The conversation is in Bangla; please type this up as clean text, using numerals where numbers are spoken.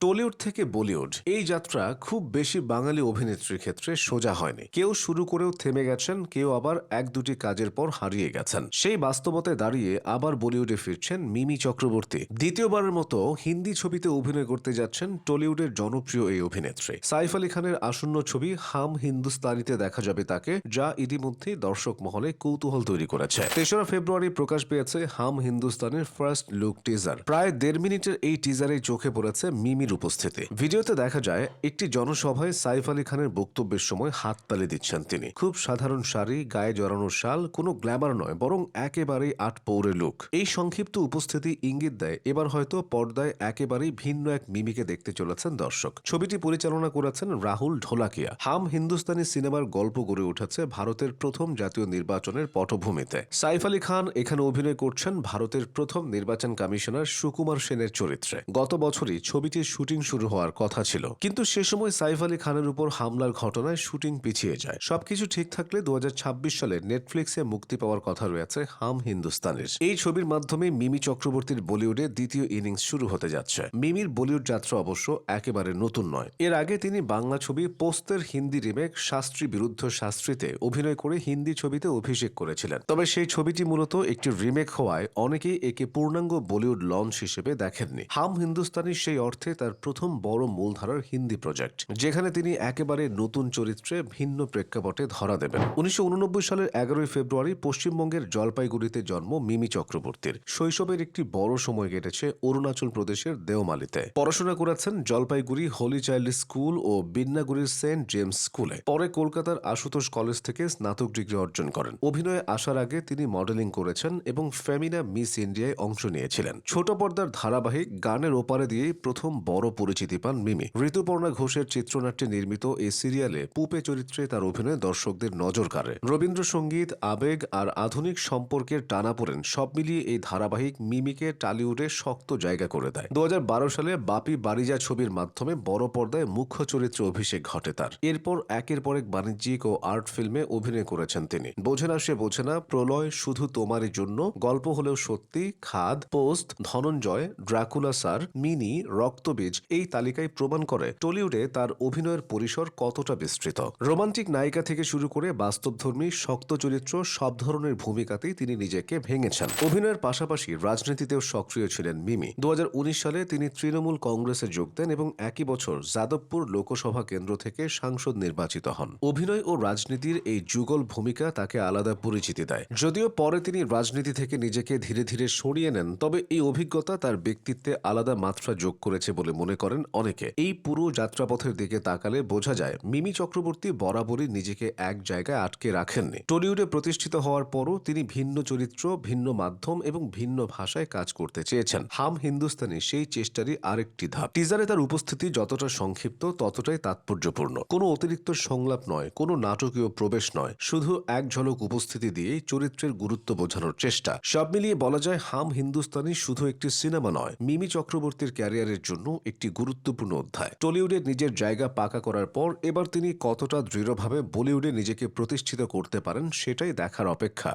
টলিউড থেকে বলিউড এই যাত্রা খুব বেশি বাঙালি অভিনেত্রীর ক্ষেত্রে সোজা হয়নি। কেউ শুরু করেও থেমে গেছেন, কেউ আবার এক দুটি কাজের পর হারিয়ে গেছেন। সেই বাস্তবতায় দাঁড়িয়ে আবার বলিউডে ফিরছেন মিমি চক্রবর্তী। দ্বিতীয়বারের মতো হিন্দি ছবিতে অভিনয় করতে যাচ্ছেন টলিউডের জনপ্রিয় এই অভিনেত্রী। সাইফ আলী খানের আসন্ন ছবি হাম হিন্দুস্তানিতে দেখা যাবে তাকে, যা ইতিমধ্যেই দর্শক মহলে কৌতূহল তৈরি করেছে। ৩রা ফেব্রুয়ারি প্রকাশ পেয়েছে হাম হিন্দুস্তানের ফার্স্ট লুক টিজার। প্রায় ১.৫ মিনিটের এই টিজারেই চোখে পড়েছে মিমির উপস্থিতি। ভিডিওতে দেখা যায় একটি জনসভায় সাইফ আলী খানের বক্তব্যের সময় হাততালি দিচ্ছেন তিনি। খুব সাধারণ শাড়ি, গায়ে জড়ানো শাল, কোনো গ্ল্যামার নয়, বরং একেবারেই আটপৌরে লুক। এই সংক্ষিপ্ত উপস্থিতি ইঙ্গিত দেয় এবার হয়তো পর্দায় একেবারেই ভিন্ন এক মিমিকে দেখতে চলেছেন দর্শক। ছবিটি পরিচালনা করেছেন রাহুল ঢোলাকিয়া। হাম হিন্দুস্তানি সিনেমার গল্প গড়ে উঠেছে ভারতের প্রথম জাতীয় নির্বাচনের পটভূমিতে। সাইফ আলী খান এখানে অভিনয় করছেন ভারতের প্রথম নির্বাচন কমিশনার সুকুমার সেনের চরিত্রে। গত বছরই ছবিটির শুটিং শুরু হওয়ার কথা ছিল, কিন্তু সে সময় সাইফ আলী খানের উপর হামলার ঘটনায় শুটিং পিছিয়ে যায়। সবকিছু ঠিক থাকলে ২০২৬ সালে নেটফ্লিক্সে মুক্তি পাওয়ার কথা রয়েছে হাম হিন্দুস্তানের। এই ছবির মাধ্যমে মিমি চক্রবর্তীর বলিউডে দ্বিতীয় ইনিংস শুরু হতে যাচ্ছে। মিমির বলিউড যাত্রা অবশ্য একেবারে নতুন নয়। এর আগে তিনি বাংলা ছবি পোস্তের হিন্দি রিমেক শাস্ত্রী বিরুদ্ধ শাস্ত্রীতে অভিনয় করে হিন্দি ছবিতে অভিষেক করেছিলেন। তবে সেই ছবিটি মূলত একটি রিমেক হওয়ায় অনেকেই একে পূর্ণাঙ্গ বলিউড লঞ্চ হিসেবে দেখেননি। হাম হিন্দুস্তানি সেই অর্থে তার প্রথম বড় মূলধারার হিন্দি প্রজেক্ট, যেখানে তিনি একেবারে নতুন চরিত্রে ভিন্ন প্রেক্ষাপটে ধরা দেবেন। ১৯৮৯ সালের ১১ ফেব্রুয়ারি পশ্চিমবঙ্গের জলপাইগুড়িতে জন্ম মিমি চক্রবর্তীর। শৈশবের একটি বড় সময় কেটেছে অরুণাচল প্রদেশের দেওমালিতে। পড়াশোনা করেছেন জলপাইগুড়ি হোলি চাইল্ড স্কুল ও বিন্নাগুড়ির সেন্ট জেমস স্কুলে। পরে কলকাতার আশুতোষ কলেজ থেকে স্নাতক ডিগ্রি অর্জন করেন। অভিনয়ে আসার আগে তিনি মডেলিং করেছেন এবং ফেমিনা মিস ইন্ডিয়ায় অংশ নিয়েছিলেন। ছোট পর্দার ধারাবাহিক গানের ওপারে দিয়েই প্রথম বড় পরিচিতি পান মিমি। ঋতুপর্ণা ঘোষের চিত্রনাট্যে নির্মিত এই সিরিয়ালে পুপে চরিত্রে তার অভিনয়ে দর্শকদের নজর কাড়ে। রবীন্দ্রসঙ্গীত, আবেগ আর আধুনিক সম্পর্কের টানাপোড়েন সব মিলিয়ে এই ধারাবাহিক মিমিকে টলিউডে শক্ত জায়গা করে দেয়। ২০১২ সালে বাপি বারিজা ছবির মাধ্যমে বড় পর্দায় মুখ্য চরিত্রে অভিষেক ঘটে তার। এরপর একের পর এক বাণিজ্যিক ও আর্ট ফিল্মে অভিনয় করেছেন তিনি। বোঝে না সে বোঝে না, প্রলয়, শুধু তোমারই জন্য, গল্প হলেও সত্যি, খাদ, post, Dhananjay, Dracula sir, mini, রক্তবীজ এই তালিকায় প্রমাণ করে টলিউডে তার অভিনয়ের পরিসর কতটা বিস্তৃত। রোমান্টিক নায়িকা থেকে শুরু করে বাস্তবধর্মী শক্ত চরিত্র সব ধরনের ভূমিকাতেই তিনি নিজেকে ভেঙেছেন। অভিনয়ের পাশাপাশি রাজনীতিতেও সক্রিয় ছিলেন মিমি। ২০১৯ সালে তিনি তৃণমূল কংগ্রেসে যোগ দেন এবং একই বছর যাদবপুর লোকসভা কেন্দ্র থেকে সাংসদ নির্বাচিত হন। অভিনয় ও রাজনীতির এই যুগল ভূমিকা তাকে আলাদা পরিচিতি দেয়। যদিও পরে তিনি রাজনীতি থেকে নিজেকে ধীরে ধীরে সরিয়ে নেন, তবে এই অভিজ্ঞতা তার ব্যক্তিত্বে আলাদা মাত্রা যোগ করেছে বলে মনে করেন অনেকে। এই পুরো যাত্রাপথের দিকে তাকালে বোঝা যায় মিমি চক্রবর্তী বরাবরই নিজেকে এক জায়গায় আটকে রাখেননি। টলিউডে প্রতিষ্ঠিত হওয়ার পরও তিনি ভিন্ন চরিত্র, ভিন্ন মাধ্যম এবং ভিন্ন ভাষায় কাজ করতে চেয়েছেন। হাম হিন্দুস্তানি সেই চেষ্টারই আরেকটি ধাপ। টিজারে তার উপস্থিতি যতটা সংক্ষিপ্ত ততটাই তাৎপর্যপূর্ণ। কোনো অতিরিক্ত সংলাপ নয়, কোনো নাটকীয় প্রবেশ নয়, শুধু এক ঝলক উপস্থিতি দিয়েই চরিত্রের গুরুত্ব বোঝানোর চেষ্টা। সব মিলিয়ে বলা যায় হাম হিন্দুস্তানি শুধু একটি সিনেমা নয়, মিমি চক্রবর্তীর ক্যারিয়ারের জন্য একটি গুরুত্বপূর্ণ অধ্যায়। টলিউডে নিজের জায়গা পাকা করার পর এবার তিনি কতটা দৃঢ়ভাবে বলিউডে নিজেকে প্রতিষ্ঠিত করতে পারেন সেটাই দেখার অপেক্ষা।